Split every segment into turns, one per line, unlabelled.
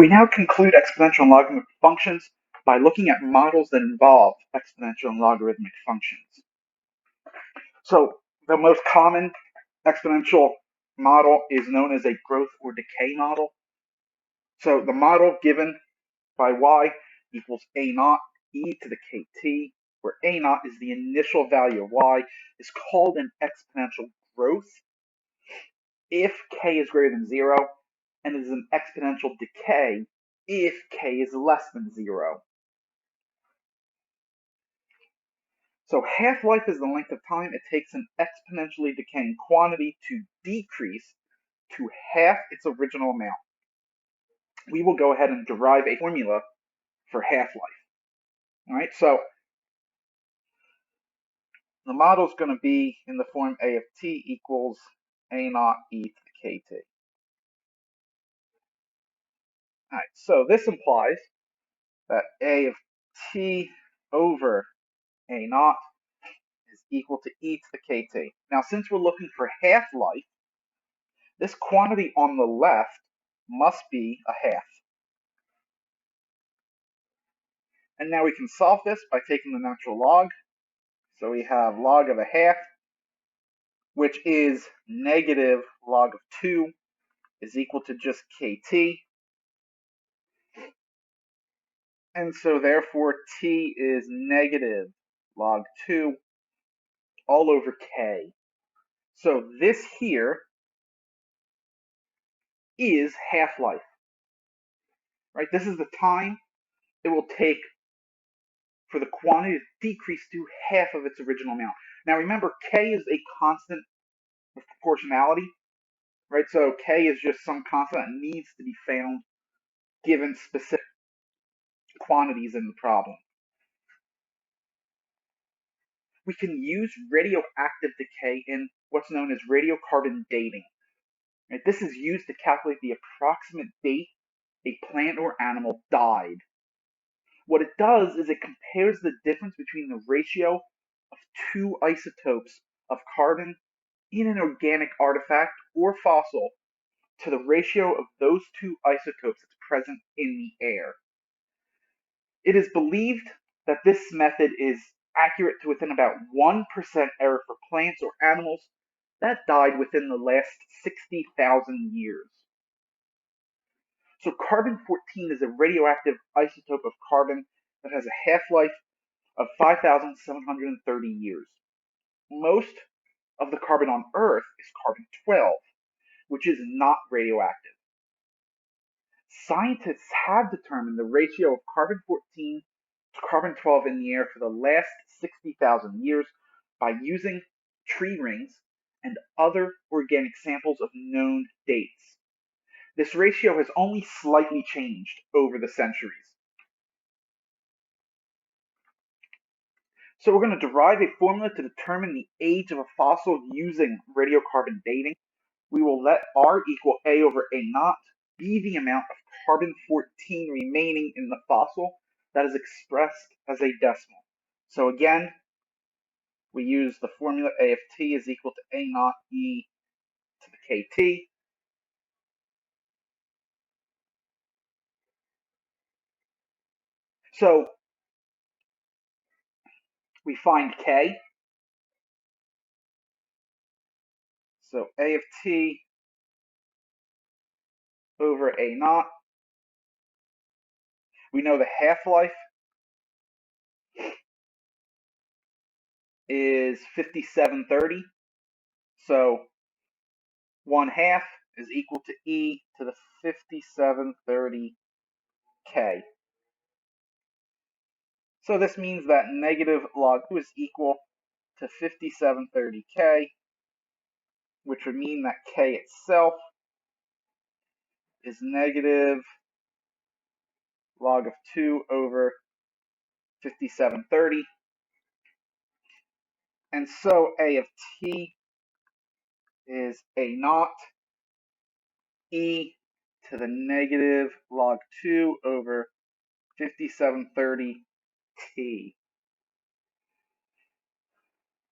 We now conclude exponential and logarithmic functions by looking at models that involve exponential and logarithmic functions. So the most common exponential model is known as a growth or decay model. So the model given by y equals a naught e to the kt, where a naught is the initial value of y, is called an exponential growth if k is greater than 0, and is an exponential decay if k is less than 0. So half-life is the length of time it takes an exponentially decaying quantity to decrease to half its original amount. We will go ahead and derive a formula for half-life. All right, so the model is going to be in the form a of t equals a naught e to the kt. All right, so this implies that a of t over a naught is equal to e to the kt. Now, since we're looking for half-life, this quantity on the left must be a half. And now we can solve this by taking the natural log. So we have log of a half, which is negative log of 2, is equal to just kt. And so therefore t is negative log 2 all over k. So this here is half-life, right? This is the time it will take for the quantity to decrease to half of its original amount. Now remember, k is a constant of proportionality, right? So k is just some constant that needs to be found given specific quantities in the problem. We can use radioactive decay in what's known as radiocarbon dating. Right? This is used to calculate the approximate date a plant or animal died. What it does is it compares the difference between the ratio of two isotopes of carbon in an organic artifact or fossil to the ratio of those two isotopes that's present in the air. It is believed that this method is accurate to within about 1% error for plants or animals that died within the last 60,000 years. So carbon-14 is a radioactive isotope of carbon that has a half-life of 5,730 years. Most of the carbon on Earth is carbon-12, which is not radioactive. Scientists have determined the ratio of carbon-14 to carbon-12 in the air for the last 60,000 years by using tree rings and other organic samples of known dates. This ratio has only slightly changed over the centuries. So we're going to derive a formula to determine the age of a fossil using radiocarbon dating. We will let R equal A over A naught be the amount of carbon-14 remaining in the fossil that is expressed as a decimal. So again, we use the formula A of t is equal to A naught e to the kt. So we find k. So A of t over A naught. We know the half-life is 5730. So 1/2 is equal to e to the 5730k. So this means that negative log 2 is equal to 5730k, which would mean that k itself is negative log of 2 over 5730. And so A of t is A naught e to the negative log 2 over 5730t.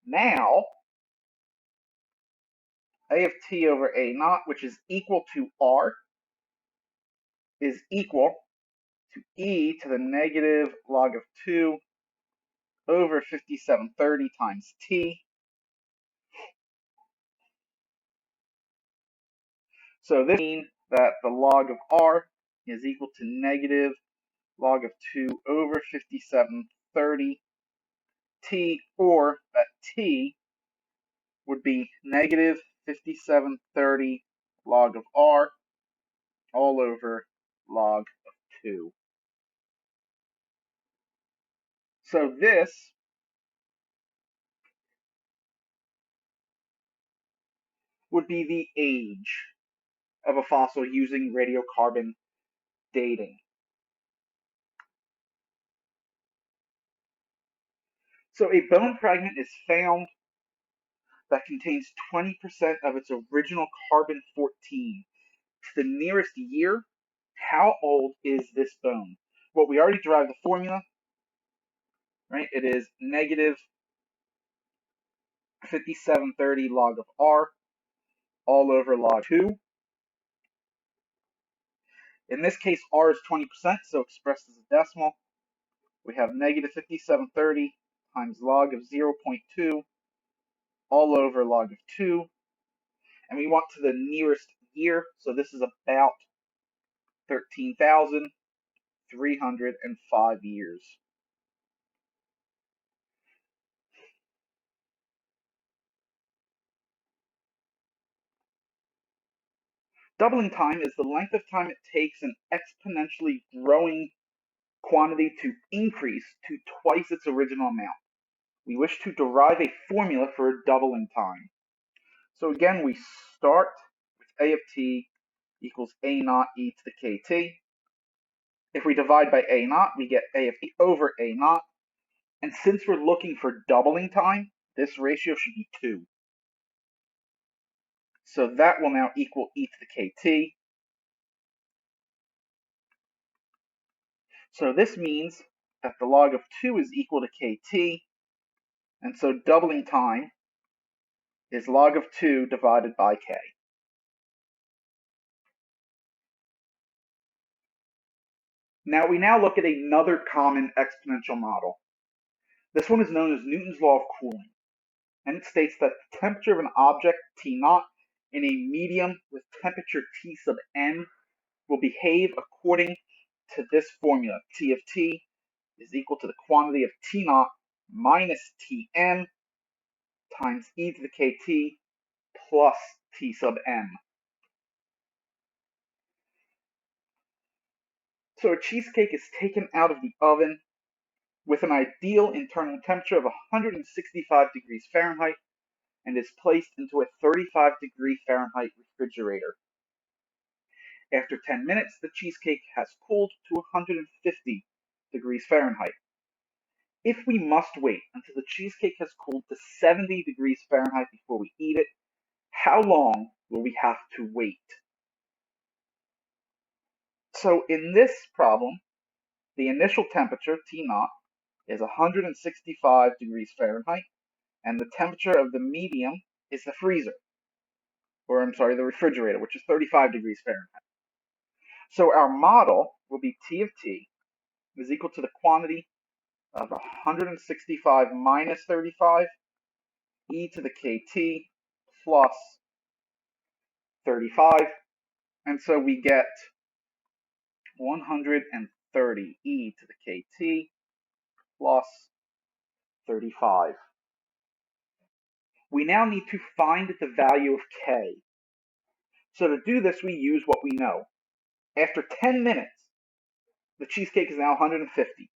Now, A of t over A naught, which is equal to R, is equal to e to the negative log of 2 over 5730 times t. So this means that the log of r is equal to negative log of 2 over 5730 t, or that t would be negative 5730 log of r all over log of 2. So this would be the age of a fossil using radiocarbon dating. So a bone fragment is found that contains 20% of its original carbon-14. To the nearest year, how old is this bone? Well, we already derived the formula, right? It is negative 5730 log of r all over log 2. In this case, r is 20%, so expressed as a decimal. We have negative 5730 times log of 0.2 all over log of 2. And we want to the nearest year, so this is about 13,305 years. Doubling time is the length of time it takes an exponentially growing quantity to increase to twice its original amount. We wish to derive a formula for doubling time. So again, we start with a of t equals a naught e to the kt. If we divide by a naught, we get a of t over a naught. And since we're looking for doubling time, this ratio should be 2. So that will now equal e to the kt. So this means that the log of 2 is equal to kt, and so doubling time is log of 2 divided by k. Now we look at another common exponential model. This one is known as Newton's law of cooling, and it states that the temperature of an object T naught in a medium with temperature T sub n will behave according to this formula. T of t is equal to the quantity of T naught minus Tn times e to the kt plus T sub n. So a cheesecake is taken out of the oven with an ideal internal temperature of 165 degrees Fahrenheit and is placed into a 35 degree Fahrenheit refrigerator. After 10 minutes, the cheesecake has cooled to 150 degrees Fahrenheit. If we must wait until the cheesecake has cooled to 70 degrees Fahrenheit before we eat it, how long will we have to wait? So in this problem, the initial temperature, T naught, is 165 degrees Fahrenheit, and the temperature of the medium is the freezer, or I'm sorry, the refrigerator, which is 35 degrees Fahrenheit. So our model will be T of t is equal to the quantity of 165 minus 35 e to the kt plus 35, and so we get 130 e to the kt plus 35. We now need to find the value of k. So to do this, we use what we know. After 10 minutes, the cheesecake is now 150.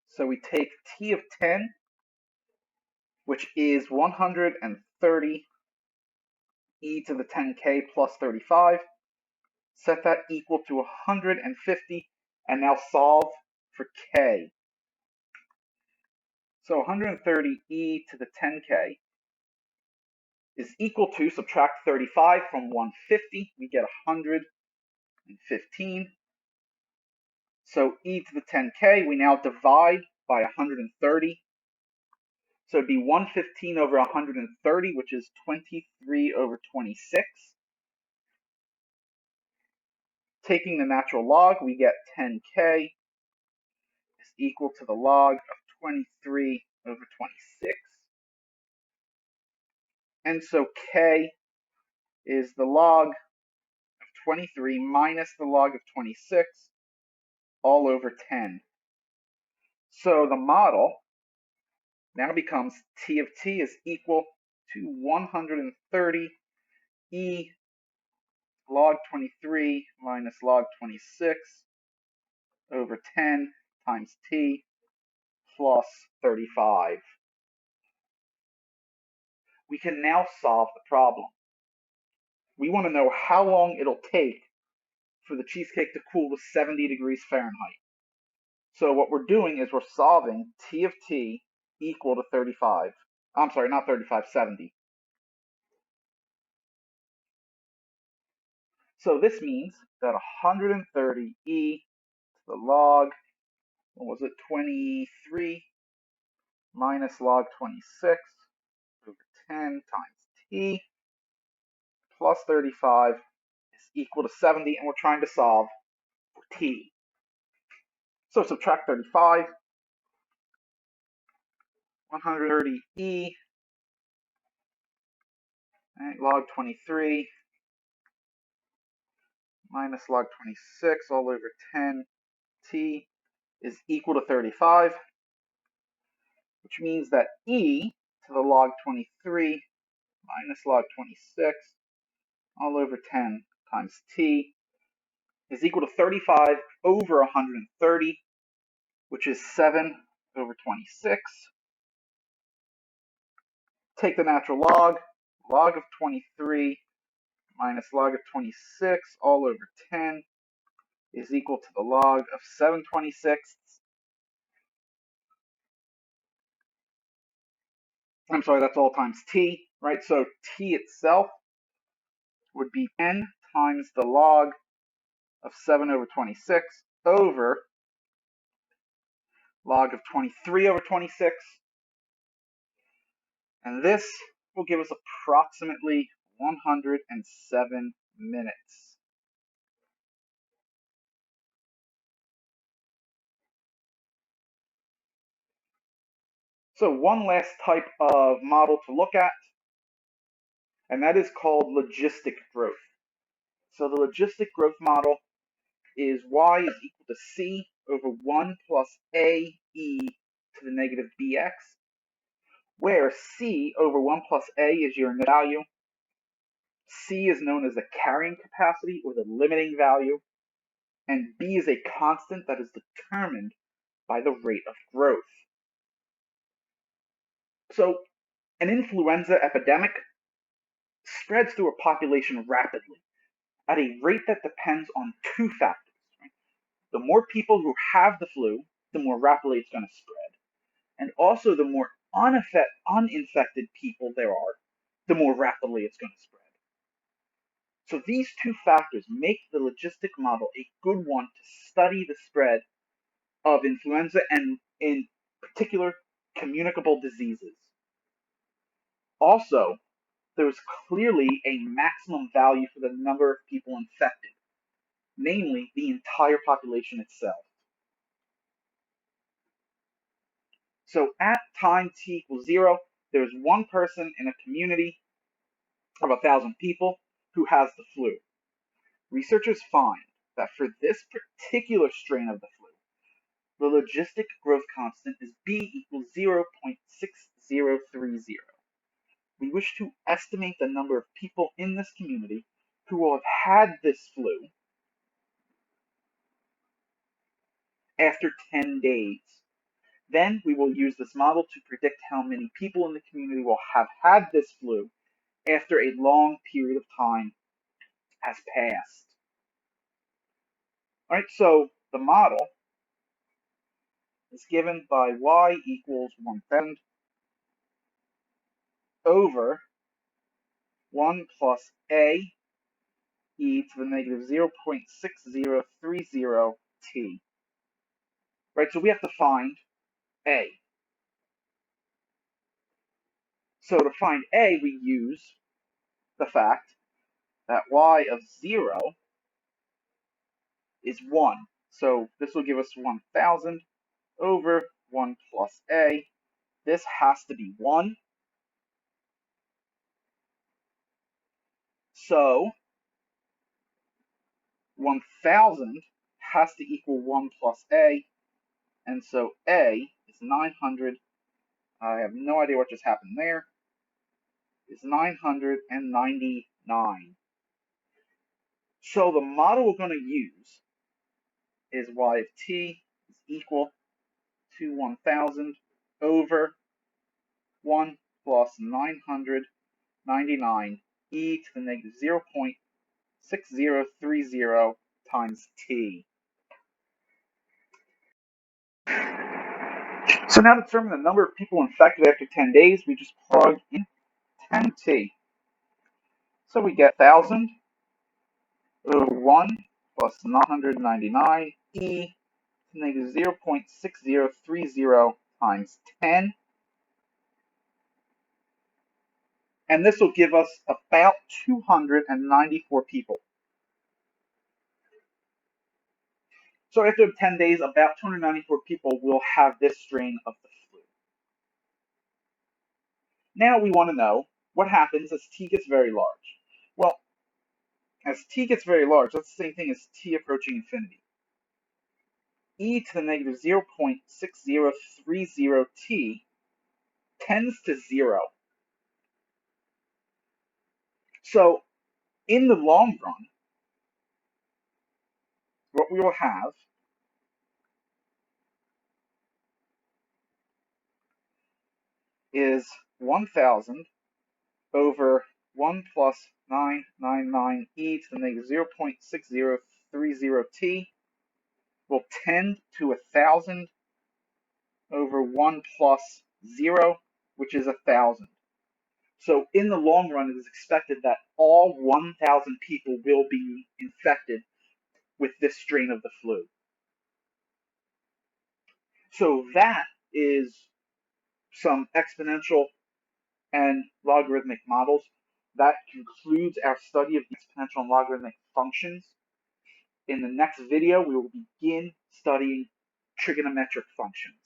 So we take t of 10, which is 130 e to the 10k plus 35, set that equal to 150, and now solve for k. So 130 e to the 10k is equal to, subtract 35 from 150, we get 115. So e to the 10k, we now divide by 130. So it'd be 115 over 130, which is 23 over 26. taking the natural log, we get 10k is equal to the log of 23 over 26. And so k is the log of 23 minus the log of 26 all over 10. So the model now becomes T of t is equal to 130 e log 23 minus log 26 over 10 times t plus 35. We can now solve the problem. We want to know how long it'll take for the cheesecake to cool to 70 degrees Fahrenheit. So what we're doing is we're solving T of t equal to 35. I'm sorry, not 35, 70. So this means that 130 e to the log, what was it, 23 minus log 26 over 10 times t plus 35 is equal to 70, and we're trying to solve for t. So subtract 35, 130e, right, log 23 minus log 26 all over 10t is equal to 35, which means that e to the log 23 minus log 26 all over 10 times t is equal to 35 over 130, which is 7 over 26. Take the natural log, log of 23 minus log of 26 all over 10 is equal to the log of 7/26. I'm sorry, that's all times t, right? So t itself would be 10 times the log of 7 over 26 over log of 23 over 26. And this will give us approximately 107 minutes. So one last type of model to look at, and that is called logistic growth. So the logistic growth model is y is equal to c over 1 plus a e to the negative bx, where c over 1 plus a is your unit value, c is known as the carrying capacity or the limiting value, and b is a constant that is determined by the rate of growth. So an influenza epidemic spreads through a population rapidly at a rate that depends on two factors. Right? The more people who have the flu, the more rapidly it's going to spread. And also the more uninfected people there are, the more rapidly it's going to spread. So these two factors make the logistic model a good one to study the spread of influenza and in particular communicable diseases. Also, there's clearly a maximum value for the number of people infected, namely the entire population itself. So at time t equals 0, there's one person in a community of 1,000 people who has the flu. Researchers find that for this particular strain of the flu, the logistic growth constant is b equals 0.6030. We wish to estimate the number of people in this community who will have had this flu after 10 days. Then we will use this model to predict how many people in the community will have had this flu after a long period of time has passed. All right, so the model is given by y equals 1,000 over 1 plus a e to the negative 0.6030t. Right, so we have to find a. So to find a, we use the fact that y of 0 is 1. So this will give us 1,000 over 1 plus A. This has to be 1. So 1,000 has to equal 1 plus A. And so A is 900. I have no idea what just happened there. It's 999. So the model we're going to use is y of t is equal to 1,000 over 1 plus 999 e to the negative 0.6030 times t. So now to determine the number of people infected after 10 days, we just plug in 10t. So we get 1,000 over 1 plus 999 e to the negative 0.6030 times 10. And this will give us about 294 people. So after 10 days, about 294 people will have this strain of the flu. Now we want to know what happens as t gets very large. Well, as t gets very large, that's the same thing as t approaching infinity. E to the negative 0.6030t tends to 0. So in the long run, what we will have is 1,000 over 1 plus 999 e to the negative 0.6030t will tend to 1,000 over 1 plus 0, which is 1,000. So in the long run, it is expected that all 1,000 people will be infected with this strain of the flu. So that is some exponential and logarithmic models. That concludes our study of the exponential and logarithmic functions. In the next video, we will begin studying trigonometric functions.